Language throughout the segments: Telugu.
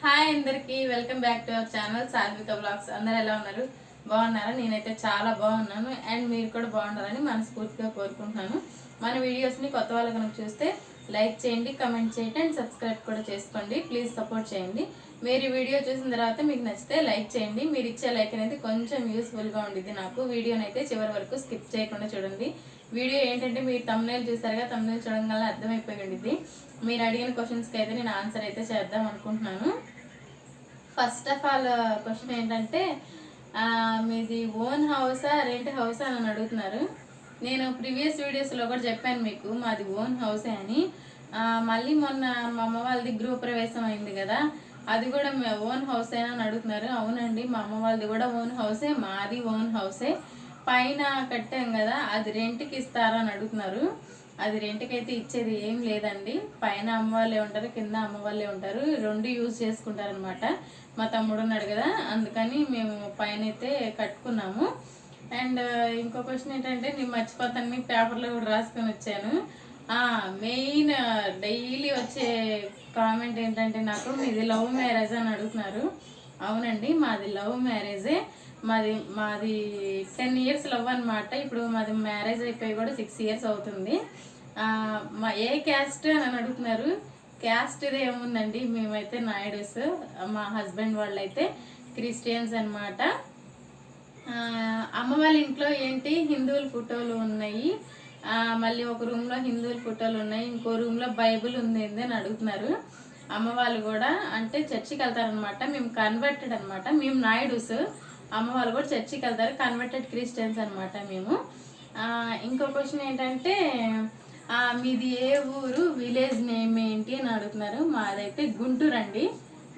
హాయ్ అందరికి welcome back to our channel సాత్విక బ్లాగ్స్. అందరూ ఎలా ఉన్నారు? బాగున్నారా? నేనైతే చాలా బాగున్నాను అండ్ మీరు కూడా బాగుండాలని మనస్ఫూర్తిగా కోరుకుంటున్నాను. మన వీడియోస్ని కొత్త వాళ్ళు కనుక చూస్తే లైక్ చేయండి, కమెంట్ చేయండి అండ్ సబ్స్క్రైబ్ కూడా చేసుకోండి. ప్లీజ్ సపోర్ట్ చేయండి. మీరు వీడియో చూసిన తర్వాత మీకు నచ్చితే లైక్ చేయండి. మీరు ఇచ్చే లైక్ అనేది కొంచెం యూస్ఫుల్గా ఉండిద్ది నాకు. వీడియోని అయితే చివరి వరకు స్కిప్ చేయకుండా చూడండి. వీడియో ఏంటంటే మీరు తమ్నైల్ చూసారుగా, తమ్నైల్ చూడడం వల్ల అర్థమైపోయి ఉండిద్ది. మీరు అడిగిన క్వశ్చన్స్కి అయితే నేను ఆన్సర్ అయితే చేద్దాం అనుకుంటున్నాను. ఫస్ట్ ఆఫ్ ఆల్ క్వశ్చన్ ఏంటంటే మీది ఓన్ హౌసా రెంట్ హౌసా అని అడుగుతున్నారు. నేను ప్రీవియస్ వీడియోస్లో కూడా చెప్పాను మీకు మాది ఓన్ హౌసే అని. మళ్ళీ మొన్న మా అమ్మ వాళ్ళది గృహప్రవేశం అయింది కదా, అది కూడా ఓన్ హౌసే అని అడుగుతున్నారు. అవునండి, మా అమ్మ వాళ్ళది కూడా ఓన్ హౌసే, మాది ఓన్ హౌసే. పైన కట్టాం కదా, అది రెంట్కి ఇస్తారా అని అడుగుతున్నారు. అది రెంట్కి అయితే ఇచ్చేది ఏం లేదండి. పైన అమ్మ వాళ్ళే ఉంటారు, కింద అమ్మ వాళ్ళే ఉంటారు, రెండు యూజ్ చేసుకుంటారనమాట. మా తమ్ముడు ఉన్నాడు కదా, అందుకని మేము పైన అయితే కట్టుకున్నాము. అండ్ ఇంకో క్వశ్చన్ ఏంటంటే నేను మర్చిపోతాను, పేపర్లో కూడా రాసుకొని వచ్చాను. మెయిన్ డైలీ వచ్చే కామెంట్ ఏంటంటే నాకు మీది లవ్ మ్యారేజ్ అని అడుగుతున్నారు. అవునండి, మాది లవ్ మ్యారేజే. మాది 10 years లవ్ అనమాట. ఇప్పుడు మాది మ్యారేజ్ అయిపోయి కూడా 6 years అవుతుంది. మా ఏ క్యాస్ట్ అని అడుగుతున్నారు. క్యాస్ట్ ఇది ఏముందండి, మేమైతే నాయుడుస్, మా హస్బెండ్ వాళ్ళు అయితే క్రిస్టియన్స్ అనమాట. అమ్మ వాళ్ళ ఇంట్లో ఏంటి హిందువుల ఫోటోలు ఉన్నాయి, మళ్ళీ ఒక రూమ్లో హిందువుల ఫోటోలు ఉన్నాయి, ఇంకో రూమ్లో బైబిల్ ఉంది అని అడుగుతున్నారు. అమ్మ వాళ్ళు కూడా అంటే చర్చికి వెళ్తారనమాట. మేము కన్వర్టెడ్ అనమాట, మేము నాయుడుస్. అమ్మ వాళ్ళు కూడా చర్చికి వెళ్తారు, కన్వర్టెడ్ క్రిస్టియన్స్ అనమాట మేము. ఇంకో క్వశ్చన్ ఏంటంటే మీది ఏ ఊరు, విలేజ్ నేమ్ ఏంటి అని అడుగుతున్నారు. మాదైతే గుంటూరు అండి.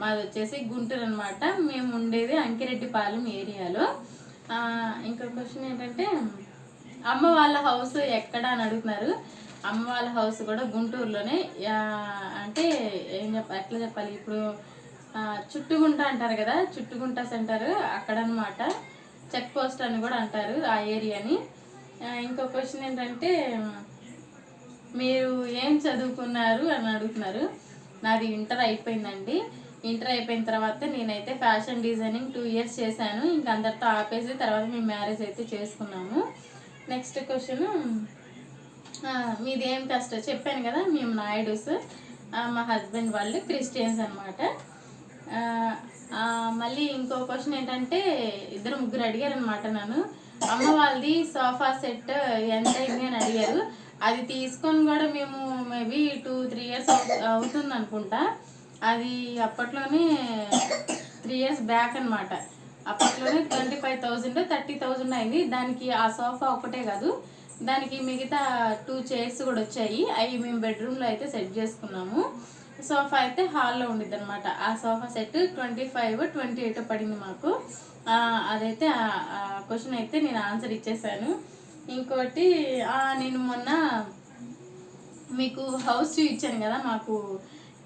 మాది వచ్చేసి గుంటూరు అనమాట. మేము ఉండేది అంకిరెడ్డిపాలెం ఏరియాలో. ఇంకో క్వశ్చన్ ఏంటంటే అమ్మ వాళ్ళ హౌస్ ఎక్కడ అని అడుగుతున్నారు. అమ్మ వాళ్ళ హౌస్ కూడా గుంటూరులోనే. అంటే ఎట్లా చెప్పాలి, ఇప్పుడు చుట్టుగుంట అంటారు కదా, చుట్టుగుంట సెంటర్ అక్కడ అనమాట. చెక్ పోస్ట్ అని కూడా అంటారు ఆ ఏరియాని. ఇంకో క్వశ్చన్ ఏంటంటే మీరు ఏం చదువుకున్నారు అని అడుగుతున్నారు. నాది ఇంటర్ అయిపోయిందండి. ఇంటర్ అయిపోయిన తర్వాత నేనైతే ఫ్యాషన్ డిజైనింగ్ 2 years చేశాను. ఇంక అందరితో ఆపేసి తర్వాత మేము మ్యారేజ్ అయితే చేసుకున్నాము. నెక్స్ట్ క్వశ్చన్ మీది ఏం కష్టం చెప్పాను కదా, మేము నాయుడుస్, మా హస్బెండ్ వాళ్ళు క్రిస్టియన్స్ అనమాట. మళ్ళీ ఇంకో క్వశ్చన్ ఏంటంటే ఇద్దరు ముగ్గురు అడిగారు అనమాట నన్ను. అమ్మ వాళ్ళది సోఫా సెట్ ఎంత అయింది అని అడిగారు. అది తీసుకొని కూడా మేము మేబీ 2-3 years అవుతుంది అనుకుంటా. అది అప్పట్లోనే 3 years బ్యాక్ అనమాట. అప్పట్లోనే 25,000 30,000 అయింది. దానికి ఆ సోఫా ఒకటే కాదు, దానికి మిగతా 2 chairs కూడా వచ్చాయి. అవి మేము బెడ్రూమ్లో అయితే సెట్ చేసుకున్నాము. సోఫా అయితే హాల్లో ఉండిద్ది అనమాట. ఆ సోఫా సెట్ 25-28 పడింది మాకు. అదైతే క్వశ్చన్ అయితే నేను ఆన్సర్ ఇచ్చేసాను. ఇంకోటి నేను మొన్న మీకు హౌస్ ఇచ్చాను కదా, మాకు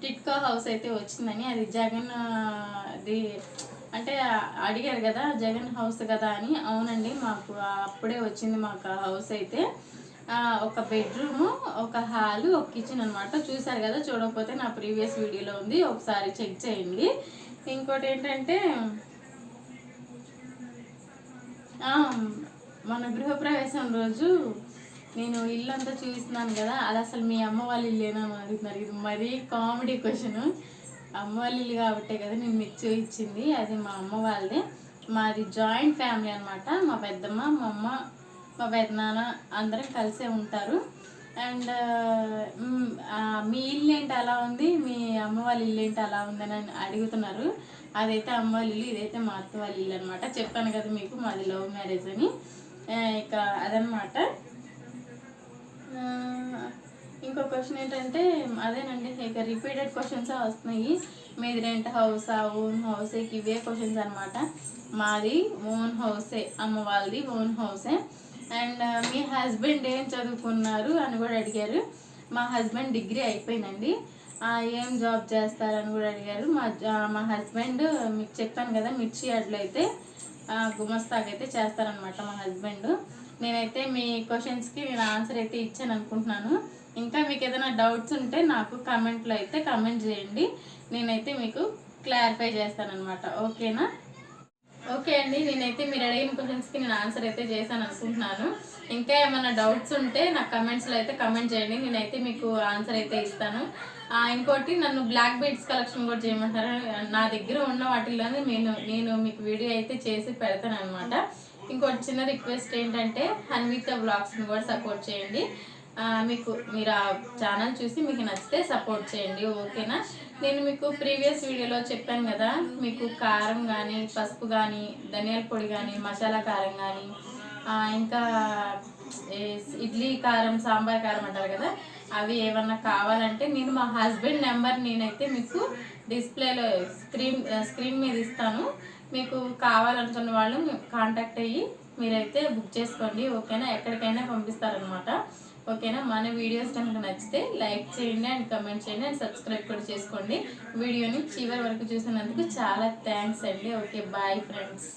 టిట్కో హౌస్ అయితే వచ్చిందని. అది జగన్ అది అంటే అడిగారు కదా, జగన్ హౌస్ కదా అని. అవునండి, మాకు అప్పుడే వచ్చింది మాకు ఆ హౌస్ అయితే. ఒక బెడ్రూము, ఒక హాలు, ఒక కిచెన్ అనమాట. చూసారు కదా, చూడకపోతే నా ప్రీవియస్ వీడియోలో ఉంది, ఒకసారి చెక్ చేయండి. ఇంకోటి ఏంటంటే మన గృహప్రవేశం రోజు నేను ఇల్లు అంతా చూపిస్తున్నాను కదా, అది అసలు మీ అమ్మ వాళ్ళ ఇల్లేనా అని అడుగుతున్నారు. ఇది మరీ కామెడీ క్వశ్చన్. అమ్మ వాళ్ళ ఇల్లు కాబట్టే కదా నేను మీకు చూపించింది. అది మా అమ్మ వాళ్ళదే. మాది జాయింట్ ఫ్యామిలీ అనమాట. మా పెద్దమ్మ, మా అమ్మ, మా పెద్దనాన్న అందరం కలిసే ఉంటారు. అండ్ మీ ఇల్లు ఏంటి అలా ఉంది, మీ అమ్మ వాళ్ళ ఇల్లు ఏంటి అలా ఉందని అడుగుతున్నారు. అదైతే అమ్మ వాళ్ళ ఇల్లు, ఇదైతే మా అత్త వాళ్ళ ఇల్లు అనమాట. చెప్పాను కదా మీకు మాది లవ్ మ్యారేజ్ అని. ఇక అదనమాట. ఇంకో క్వశ్చన్ ఏంటంటే అదేనండి, ఇక రిపీటెడ్ క్వశ్చన్స్ వస్తున్నాయి. మీది రెంట్ హౌసా, ఓన్ హౌసే, ఇవే క్వశ్చన్స్ అనమాట. మాది ఓన్ హౌసే, అమ్మ వాళ్ళది ఓన్ హౌసే. అండ్ మీ హస్బెండ్ ఏం చదువుకున్నారు అని కూడా అడిగారు. మా హస్బెండ్ డిగ్రీ అయిపోయిందండి. ఏం జాబ్ చేస్తారని కూడా అడిగారు. మా హస్బెండ్ మీకు చెప్పాను కదా, మిర్చి యార్డ్లో అయితే గుమస్తాకైతే చేస్తారనమాట మా హస్బెండ్. నేనైతే మీ క్వశ్చన్స్కి నేను ఆన్సర్ అయితే ఇచ్చాను అనుకుంటున్నాను. ఇంకా మీకు ఏదైనా డౌట్స్ ఉంటే నాకు కామెంట్లో అయితే కామెంట్ చేయండి. నేనైతే మీకు క్లారిఫై చేస్తానన్నమాట. ఓకేనా? ఓకే అండి, నేనైతే మీరు అడిగిన క్వశ్చన్స్కి నేను ఆన్సర్ అయితే చేశాను అనుకుంటున్నాను. ఇంకా ఏమైనా డౌట్స్ ఉంటే నాకు కమెంట్స్లో అయితే కమెంట్ చేయండి, నేనైతే మీకు ఆన్సర్ అయితే ఇస్తాను. ఇంకోటి నన్ను బ్లాక్ బీడ్స్ కలెక్షన్ కూడా చేయమంటారు. నా దగ్గర ఉన్న వాటిల్లోనే నేను మీకు వీడియో అయితే చేసి పెడతాను అనమాట. ఇంకోటి చిన్న రిక్వెస్ట్ ఏంటంటే హన్విత బ్లాగ్స్ని కూడా సపోర్ట్ చేయండి. మీరు ఆ ఛానల్ చూసి మీకు నచ్చితే సపోర్ట్ చేయండి. ఓకేనా? నేను మీకు ప్రీవియస్ వీడియోలో చెప్పాను కదా, మీకు కారం కానీ, పసుపు కానీ, ధనియాల పొడి కానీ, మసాలా కారం కానీ, ఇంకా ఇడ్లీ కారం, సాంబార్ కారం అంటారు కదా, అవి ఏమన్నా కావాలంటే నేను మా హస్బెండ్ నెంబర్ నేనైతే మీకు డిస్ప్లేలో స్క్రీన్ మీద ఇస్తాను. మీకు కావాలనుకున్న వాళ్ళు కాంటాక్ట్ అయ్యి మీరైతే బుక్ చేసుకోండి. ఓకేనా? ఎక్కడికైనా పంపిస్తారనమాట. ఓకేనా? మన వీడియోస్ కనుక నచ్చితే లైక్ చేయండి అండ్ కమెంట్ చేయండి అండ్ సబ్స్క్రైబ్ కూడా చేసుకోండి. వీడియోని చివరి వరకు చూసినందుకు చాలా థ్యాంక్స్ అండి. Okay, bye friends.